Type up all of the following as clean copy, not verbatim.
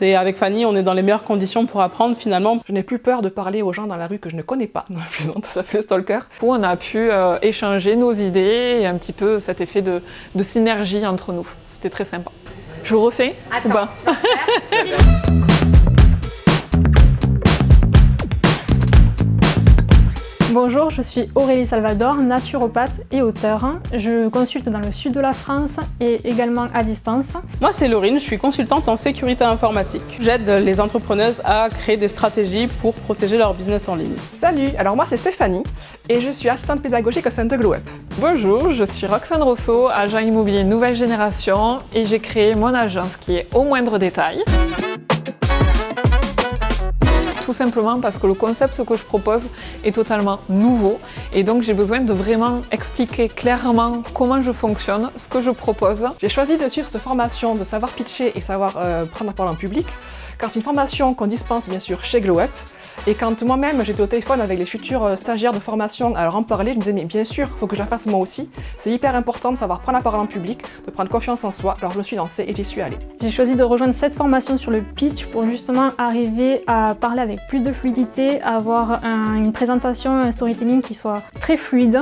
Et avec Fanny, on est dans les meilleures conditions pour apprendre finalement. Je n'ai plus peur de parler aux gens dans la rue que je ne connais pas. Non, ça s'appelle Stalker. On a pu échanger nos idées et un petit peu cet effet de synergie entre nous. C'était très sympa. Je le refais ou pas? Tu vas faire. Bonjour, je suis Aurélie Salvador, naturopathe et auteure. Je consulte dans le sud de la France et également à distance. Moi, c'est Laurine, je suis consultante en sécurité informatique. J'aide les entrepreneuses à créer des stratégies pour protéger leur business en ligne. Salut, alors moi c'est Stéphanie et je suis assistante pédagogique au sein de Glow Up. Bonjour, je suis Roxane Rousseau, agent immobilier nouvelle génération et j'ai créé mon agence qui est au moindre détail. Tout simplement parce que le concept que je propose est totalement nouveau et donc j'ai besoin de vraiment expliquer clairement comment je fonctionne, ce que je propose. J'ai choisi de suivre cette formation de savoir pitcher et savoir prendre la parole en public car c'est une formation qu'on dispense bien sûr chez Glow Up. Et quand moi-même j'étais au téléphone avec les futurs stagiaires de formation à leur en parler, je me disais mais bien sûr, il faut que je la fasse moi aussi. C'est hyper important de savoir prendre la parole en public, de prendre confiance en soi. Alors je me suis lancée et j'y suis allée. J'ai choisi de rejoindre cette formation sur le pitch pour justement arriver à parler avec plus de fluidité, avoir une présentation, un storytelling qui soit très fluide.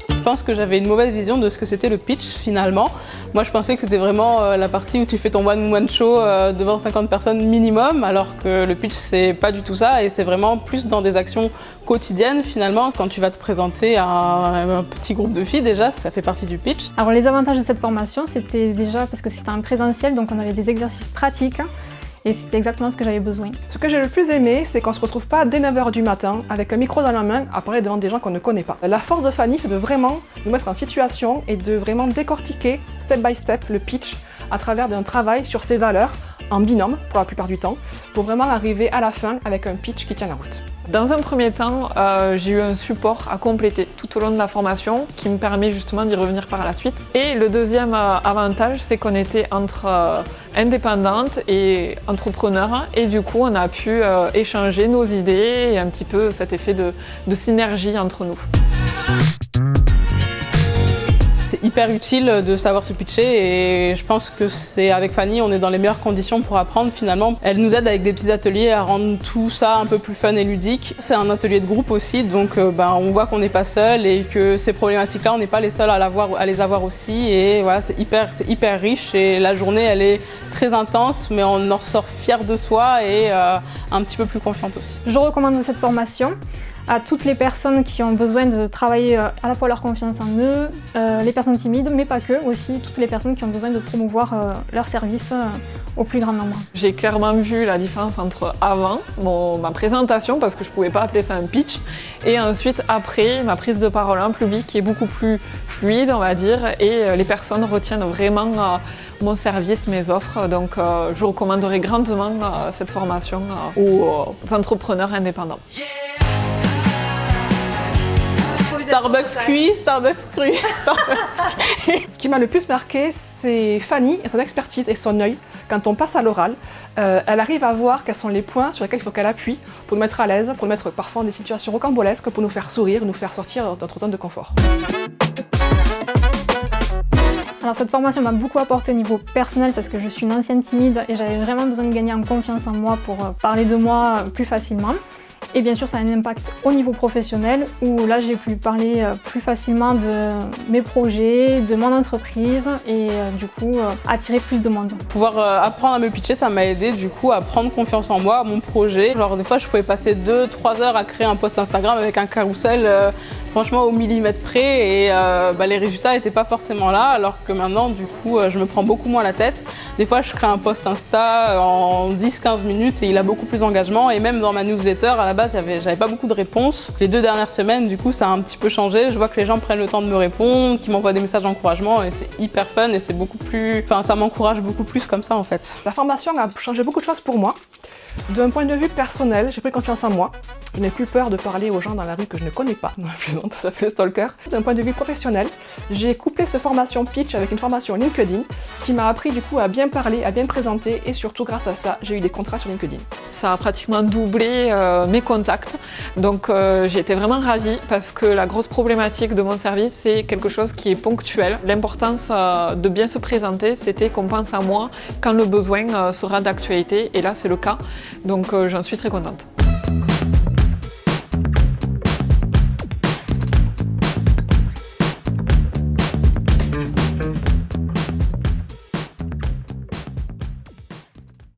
Je pense que j'avais une mauvaise vision de ce que c'était le pitch finalement. Moi je pensais que c'était vraiment la partie où tu fais ton one-woman show devant 50 personnes minimum, alors que le pitch c'est pas du tout ça et c'est vraiment plus dans des actions quotidiennes finalement. Quand tu vas te présenter à un petit groupe de filles déjà, ça fait partie du pitch. Alors les avantages de cette formation, c'était déjà parce que c'était en présentiel, donc on avait des exercices pratiques. Et c'était exactement ce que j'avais besoin. Ce que j'ai le plus aimé, c'est qu'on se retrouve pas dès 9h du matin avec un micro dans la main à parler devant des gens qu'on ne connaît pas. La force de Fanny, c'est de vraiment nous mettre en situation et de vraiment décortiquer step by step le pitch à travers d'un travail sur ses valeurs en binôme pour la plupart du temps, pour vraiment arriver à la fin avec un pitch qui tient la route. Dans un premier temps, j'ai eu un support à compléter tout au long de la formation qui me permet justement d'y revenir par la suite. Et le deuxième avantage, c'est qu'on était entre indépendantes et entrepreneurs et du coup on a pu échanger nos idées et un petit peu cet effet de synergie entre nous. C'est hyper utile de savoir se pitcher et je pense que c'est avec Fanny, on est dans les meilleures conditions pour apprendre finalement. Elle nous aide avec des petits ateliers à rendre tout ça un peu plus fun et ludique. C'est un atelier de groupe aussi, donc on voit qu'on n'est pas seul et que ces problématiques-là, on n'est pas les seuls à les avoir aussi. Et voilà, c'est hyper riche et la journée, elle est très intense, mais on en ressort fier de soi et un petit peu plus confiante aussi. Je recommande cette formation à toutes les personnes qui ont besoin de travailler à la fois leur confiance en eux, les personnes timides, mais pas que, aussi toutes les personnes qui ont besoin de promouvoir leur service au plus grand nombre. J'ai clairement vu la différence entre avant, ma présentation, parce que je ne pouvais pas appeler ça un pitch, et ensuite après, ma prise de parole en public qui est beaucoup plus fluide, on va dire, et les personnes retiennent vraiment mon service, mes offres. Donc je recommanderais grandement cette formation aux entrepreneurs indépendants. Starbucks cuit, Starbucks cru, Starbucks. Ce qui m'a le plus marqué, c'est Fanny et son expertise et son œil. Quand on passe à l'oral, elle arrive à voir quels sont les points sur lesquels il faut qu'elle appuie pour nous mettre à l'aise, pour nous mettre parfois dans des situations rocambolesques, pour nous faire sourire, nous faire sortir de notre zone de confort. Alors cette formation m'a beaucoup apporté au niveau personnel parce que je suis une ancienne timide et j'avais vraiment besoin de gagner en confiance en moi pour parler de moi plus facilement. Et bien sûr, ça a un impact au niveau professionnel où là, j'ai pu parler plus facilement de mes projets, de mon entreprise et du coup, attirer plus de monde. Pouvoir apprendre à me pitcher, ça m'a aidé du coup à prendre confiance en moi, à mon projet. Genre des fois, je pouvais passer 2-3 heures à créer un post Instagram avec un carrousel franchement au millimètre près et les résultats n'étaient pas forcément là, alors que maintenant, du coup, je me prends beaucoup moins la tête. Des fois, je crée un post Insta en 10-15 minutes et il a beaucoup plus d'engagement et même dans ma newsletter, à la base, j'avais pas beaucoup de réponses. Les 2 dernières semaines, du coup, ça a un petit peu changé. Je vois que les gens prennent le temps de me répondre, qu'ils m'envoient des messages d'encouragement et c'est hyper fun et c'est beaucoup plus... Enfin, ça m'encourage beaucoup plus comme ça en fait. La formation a changé beaucoup de choses pour moi. D'un point de vue personnel, j'ai pris confiance en moi. Je n'ai plus peur de parler aux gens dans la rue que je ne connais pas. Non, ça s'appelle Stalker. D'un point de vue professionnel, j'ai couplé cette formation pitch avec une formation LinkedIn qui m'a appris du coup à bien parler, à bien présenter et surtout grâce à ça, j'ai eu des contrats sur LinkedIn. Ça a pratiquement doublé mes contacts. Donc j'ai été vraiment ravie parce que la grosse problématique de mon service, c'est quelque chose qui est ponctuel. L'importance de bien se présenter, c'était qu'on pense à moi quand le besoin sera d'actualité. Et là, c'est le cas. Donc j'en suis très contente.